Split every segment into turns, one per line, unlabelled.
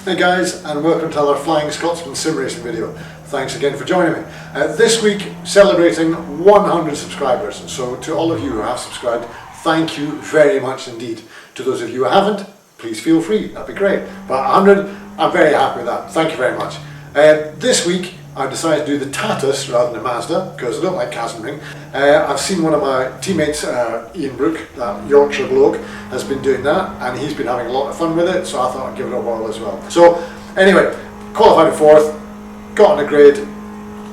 Hey guys, and welcome to another Flying Scotsman sim racing video. Thanks again for joining me. This week celebrating 100 subscribers, so to all of you who have subscribed, thank you very much indeed. To those of you who haven't, please feel free, that'd be great. But 100, I'm very happy with that, thank you very much. This week I've decided to do the Tatuus rather than Mazda, because I don't like Castle Ring. I've seen one of my teammates, Ian Brook, that Yorkshire bloke, has been doing that, and he's been having a lot of fun with it, so I thought I'd give it a whirl as well. So anyway, qualified in 4th, got on a grid,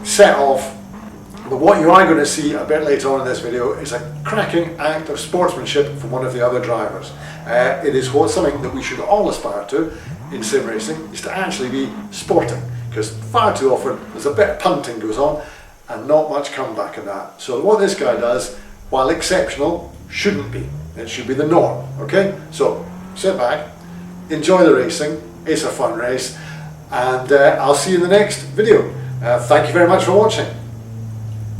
set off, but what you are going to see a bit later on in this video is a cracking act of sportsmanship from one of the other drivers. It is something that we should all aspire to in sim racing, is to actually be sporting. Because far too often there's a bit of punting goes on and not much comeback in that. So what this guy does, while exceptional, shouldn't be. It should be the norm, okay? So sit back, enjoy the racing, it's a fun race, and I'll see you in the next video. Thank you very much for watching.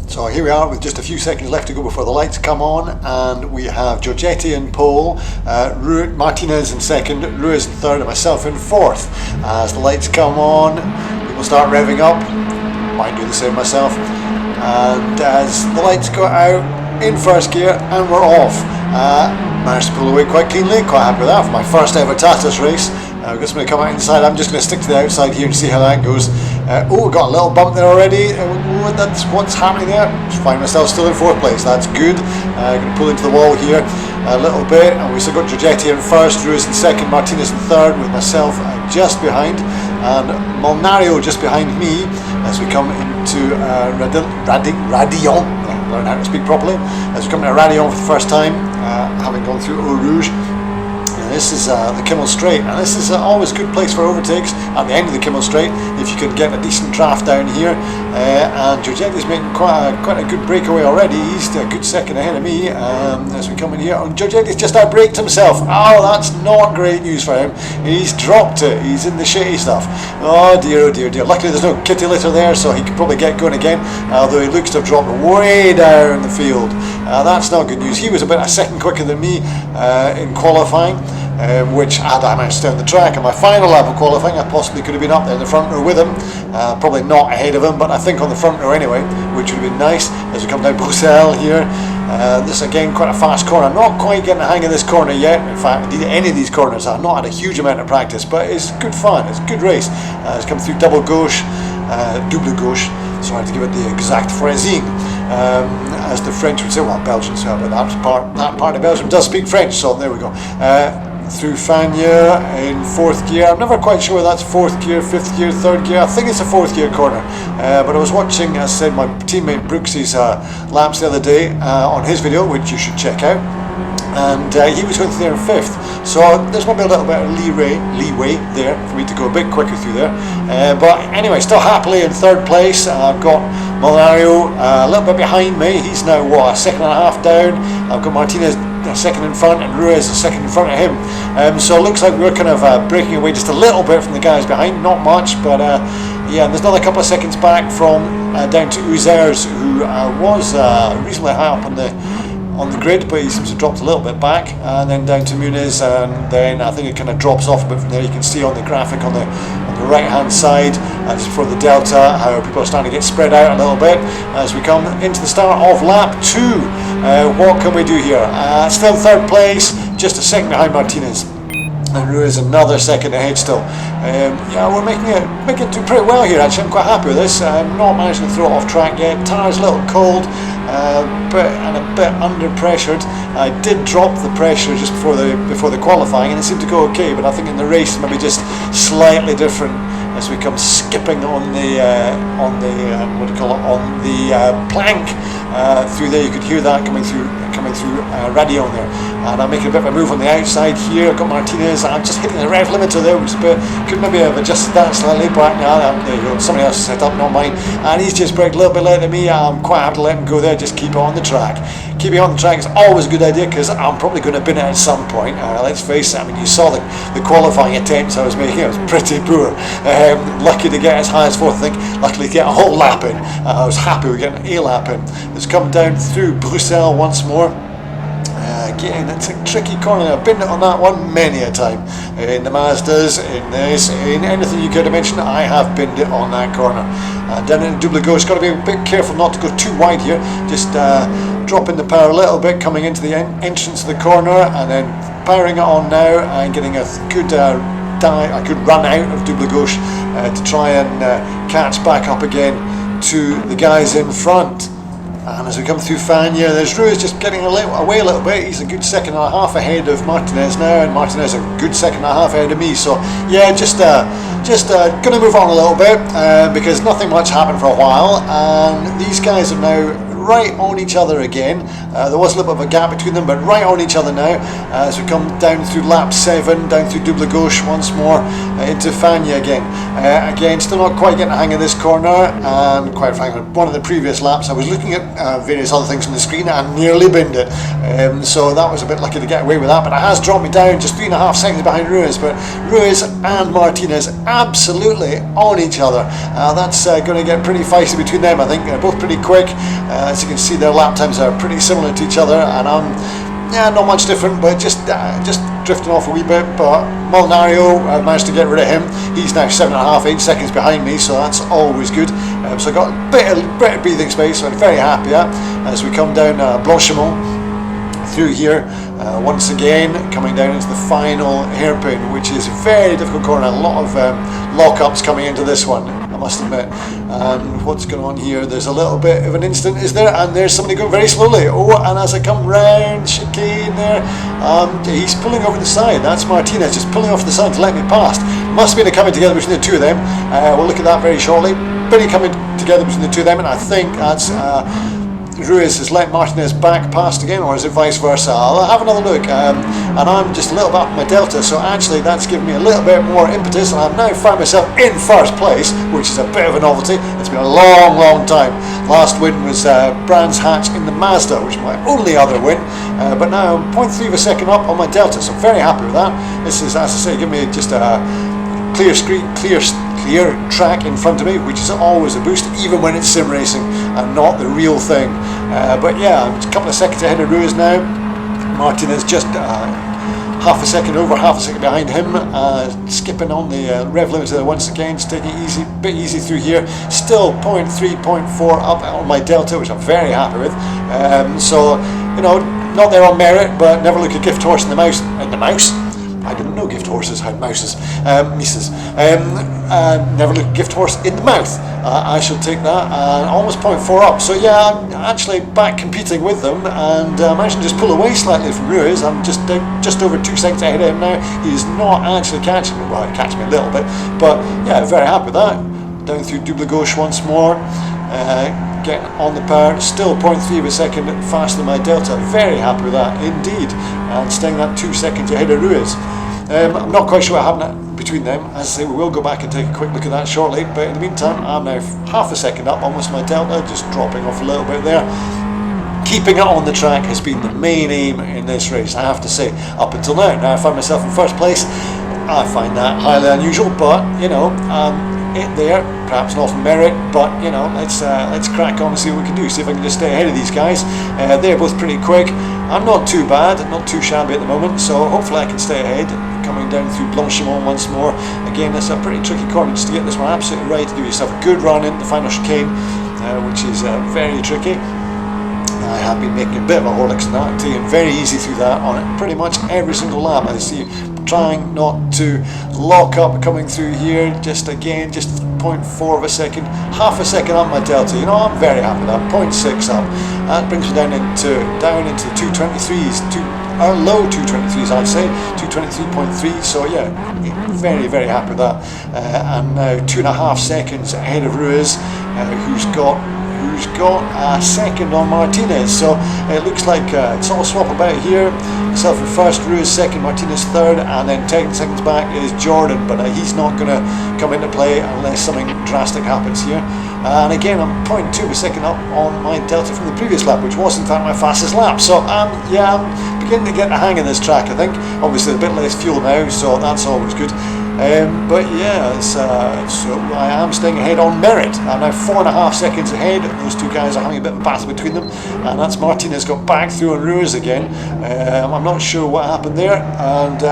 So here we are with just a few seconds left to go before the lights come on, and we have Giorgetti in pole, Martinez in second, Ruiz in third, and myself in fourth. As the lights come on, people start revving up, might do the same myself, and as the lights go out, in first gear, and we're off. Managed to pull away quite cleanly, quite happy with that for my first ever Tatuus race. We're just going to come out inside. I'm just going to stick to the outside here and see how that goes. Oh, we've got a little bump there already. That's what's happening there. Just find myself still in 4th place. That's good. Going to pull into the wall here a little bit. And we still got Giorgetti in first, Ruiz in second, Martinez in third, with myself just behind, and Molnario just behind me as we come into Radion. Learn how to speak properly. As we come to Radion for the first time, having gone through Eau Rouge. This is the Kimmel Straight, and this is always a good place for overtakes at the end of the Kimmel Straight if you can get a decent draft down here. And Giorgetti's making quite a good breakaway already. He's a good second ahead of me as we come in here. And Giorgetti's just outbraked himself. Oh, that's not great news for him. He's dropped it. He's in the shitty stuff. Oh dear, oh dear, dear. Luckily there's no kitty litter there, so he could probably get going again, although he looks to have dropped way down the field. That's not good news. He was about a second quicker than me in qualifying. Which had I managed to stay on the track in my final lap of qualifying, I possibly could have been up there in the front row with him, probably not ahead of him, but I think on the front row anyway, which would have been nice as we come down Bruxelles here. This again quite a fast corner. I'm not quite getting the hang of this corner yet. In fact, indeed any of these corners I've not had a huge amount of practice, but it's good fun, it's a good race. It's come through double gauche, double gauche, sorry to give it the exact phrasing, as the French would say. Well, Belgians, but that part of Belgium does speak French, so there we go. Through Fagnes in 4th gear. I'm never quite sure whether that's 4th gear, 5th gear, 3rd gear. I think it's a 4th gear corner. But I was watching, as I said, my teammate Brooksy's laps the other day on his video, which you should check out. And he was going through there in 5th. So there's maybe a little bit of leeway there for me to go a bit quicker through there. But anyway, still happily in 3rd place. I've got Molnario a little bit behind me. He's now, what, a second and a half down. I've got Martinez a second in front, and Ruiz a second in front of him. So it looks like we're kind of breaking away just a little bit from the guys behind, not much, but yeah, there's another couple of seconds back from down to Uzers, who was reasonably high up on the grid, but he seems to have dropped a little bit back, and then down to Muniz, and then I think it kind of drops off a bit from there. You can see on the graphic on the right hand side, just before the delta, how people are starting to get spread out a little bit as we come into the start of lap 2. What can we do here? Still 3rd place, just a second behind Martinez, and Ruiz another second ahead still. Yeah, we're making it do pretty well here actually. I'm quite happy with this. I'm not managing to throw it off track yet. Tyre's a little cold, and a bit under pressured. I did drop the pressure just before the qualifying, and it seemed to go okay, but I think in the race maybe just slightly different as we come skipping on the what do you call it, on the plank through there. You could hear that coming through radio there, and I'm making a bit of a move on the outside here. I've got Martinez, I'm just hitting the rev limiter there, which could maybe have adjusted that slightly, but there you go, somebody else set up, not mine, and he's just braked a little bit later than me. I'm quite happy to let him go there, just keep it on the track. Keeping it on the track is always a good idea, because I'm probably going to bin it at some point. Let's face it, I mean, you saw the qualifying attempts I was making, I was pretty poor. Lucky to get as high as 4th, I think, luckily to get a whole lap in. I was happy with getting a lap in. It's come down through Bruxelles once more. again, it's a tricky corner. I've been on that one many a time. In the Mazdas, in this, in anything you could have mentioned, I have binned it on that corner. Down in the double gauche, got to be a bit careful not to go too wide here. Just dropping the power a little bit, coming into the entrance of the corner, and then powering it on now and getting a good a good run out of double gauche to try and catch back up again to the guys in front. And as we come through Fagnes, there's Ruiz just getting away a little bit. He's a good second and a half ahead of Martinez now, and Martinez a good second and a half ahead of me. So yeah, just going to move on a little bit because nothing much happened for a while, and these guys are now right on each other again. There was a little bit of a gap between them, but right on each other now as we come down through lap 7, down through double gauche once more into Fagnes again. Again, still not quite getting the hang of this corner, and quite frankly, one of the previous laps I was looking at various other things on the screen and nearly binned it. So that was a bit lucky to get away with that, but it has dropped me down just 3.5 seconds behind Ruiz. But Ruiz and Martinez absolutely on each other. That's going to get pretty feisty between them. I think they're both pretty quick. As you can see, their lap times are pretty similar to each other, and I'm not much different, but just drifting off a wee bit. But Molinario, I managed to get rid of him. He's now 7.5, 8 seconds behind me, so that's always good. So I got a bit of breathing space, so I'm very happy as we come down Blanchimont through here. Once again, coming down into the final hairpin, which is a very difficult corner. A lot of lockups coming into this one, I must admit. And what's going on here? There's a little bit of an incident, is there? And there's somebody going very slowly. Oh, and as I come round chicane there, he's pulling over the side. That's Martinez just pulling off the side to let me past. Must have been a coming together between the two of them. We'll look at that very shortly. Pretty coming together between the two of them, and I think that's Ruiz has let Martinez back past again, or is it vice versa? I'll have another look, and I'm just a little bit up my delta, so actually that's given me a little bit more impetus, and I've now found myself in first place, which is a bit of a novelty. It's been a long time. Last win was Brands Hatch in the Mazda, which is my only other win, but now I'm 0.3 of a second up on my delta, so I'm very happy with that. This is, as I say, giving me just a clear screen, clear track in front of me, which is always a boost, even when it's sim racing and not the real thing. But yeah, I'm a couple of seconds ahead of Ruiz now. Martinez just half a second over, half a second behind him, skipping on the rev limiter once again, just taking it bit easy through here. Still 0.3, 0.4 up on my delta, which I'm very happy with. So, you know, not there on merit, but never look a gift horse in the mouse. I didn't know gift horses had mouses, mices. Never look a gift horse in the mouth. I shall take that, almost 0.4 up. So yeah, I'm actually back competing with them, and I managed to just pull away slightly from Ruiz. I'm just over 2 seconds ahead of him now. He's not actually catching me. Well, he catched me a little bit, but yeah, very happy with that. Down through double gauche once more. Getting on the power, still 0.3 of a second faster than my delta. Very happy with that indeed, and staying that 2 seconds ahead of Ruiz. I'm not quite sure what happened between them. As I say, we will go back and take a quick look at that shortly, but in the meantime I'm now half a second up, almost my delta, just dropping off a little bit there. Keeping it on the track has been the main aim in this race, I have to say, up until now. Now I find myself in first place. I find that highly unusual, but you know, it there, perhaps not from merit, but you know, let's crack on and see what we can do. See if I can just stay ahead of these guys. They're both pretty quick. I'm not too bad, not too shabby at the moment, so hopefully I can stay ahead. Coming down through Blanchimont once more. Again, it's a pretty tricky corner just to get this one absolutely right, to give yourself a good run into the final chicane, which is very tricky. I have been making a bit of a Horlicks in that, taking very easy through that on it pretty much every single lap. I see trying not to lock up coming through here, just 0.4 of a second, half a second up my delta. You know, I'm very happy with that, 0.6 up. That brings me down into the 223s, low 223s I'd say, 223.3, so yeah, very happy with that. And now 2.5 seconds ahead of Ruiz, who's got a second on Martinez, so it looks like it's all swap about here. Myself in first, Ruiz second, Martinez third, and then 10 seconds back is Jordan, but he's not going to come into play unless something drastic happens here. And again, I'm 0.2 of a second up on my delta from the previous lap, which was in fact my fastest lap. So yeah, I'm beginning to get the hang of this track, I think. Obviously a bit less fuel now, so that's always good.
But yeah, so I am staying ahead on merit. I'm now 4.5 seconds ahead. Those two guys are having a bit of a battle between them, and that's Martinez got back through on Ruiz again. I'm not sure what happened there, and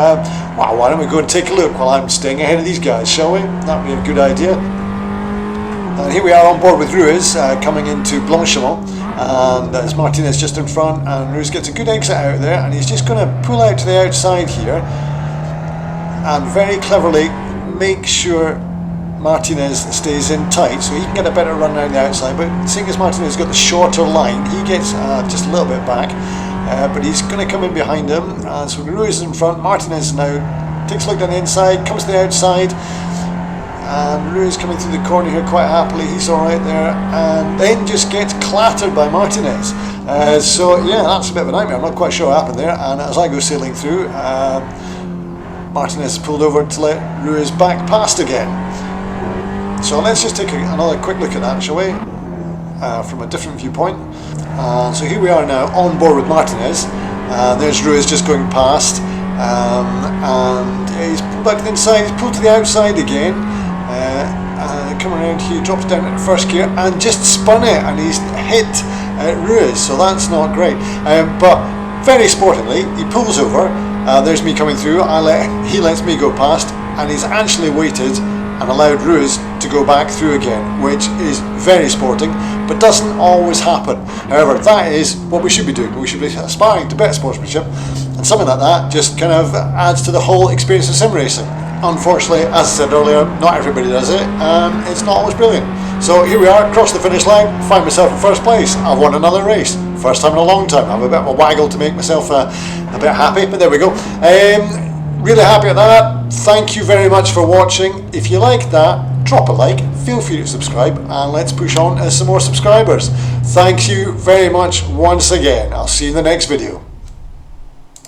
well, why don't we go and take a look while I'm staying ahead of these guys, shall we? That would be a good idea. And here we are on board with Ruiz, coming into Blanchimont, and there's Martinez just in front, and Ruiz gets a good exit out there, and he's just going to pull out to the outside here and very cleverly make sure Martinez stays in tight so he can get a better run down the outside. But seeing as Martinez has got the shorter line, he gets just a little bit back, but he's going to come in behind him. So Ruiz is in front, Martinez now takes a look down the inside, comes to the outside, and Ruiz coming through the corner here quite happily. He's alright there, and then just gets clattered by Martinez. So yeah, that's a bit of a nightmare. I'm not quite sure what happened there, and as I go sailing through, Martinez pulled over to let Ruiz back past again. So let's just take another quick look at that, shall we? From a different viewpoint. So here we are now on board with Martinez. There's Ruiz just going past, and he's pulled back to the inside, he's pulled to the outside again. Coming around here, drops down at first gear and just spun it, and he's hit Ruiz, so that's not great. But very sportingly, he pulls over. There's me coming through, he lets me go past, and he's actually waited and allowed Ruiz to go back through again, which is very sporting, but doesn't always happen. However, that is what we should be doing. We should be aspiring to better sportsmanship, and something like that just kind of adds to the whole experience of sim racing. Unfortunately, as I said earlier, not everybody does it, and it's not always brilliant. So here we are, across the finish line, find myself in first place. I've won another race. First time in a long time. I have a bit of a waggle to make myself a bit happy, but there we go. Really happy at that. Thank you very much for watching. If you like that, drop a like, feel free to subscribe, and let's push on as some more subscribers. Thank you very much once again. I'll see you in the next video.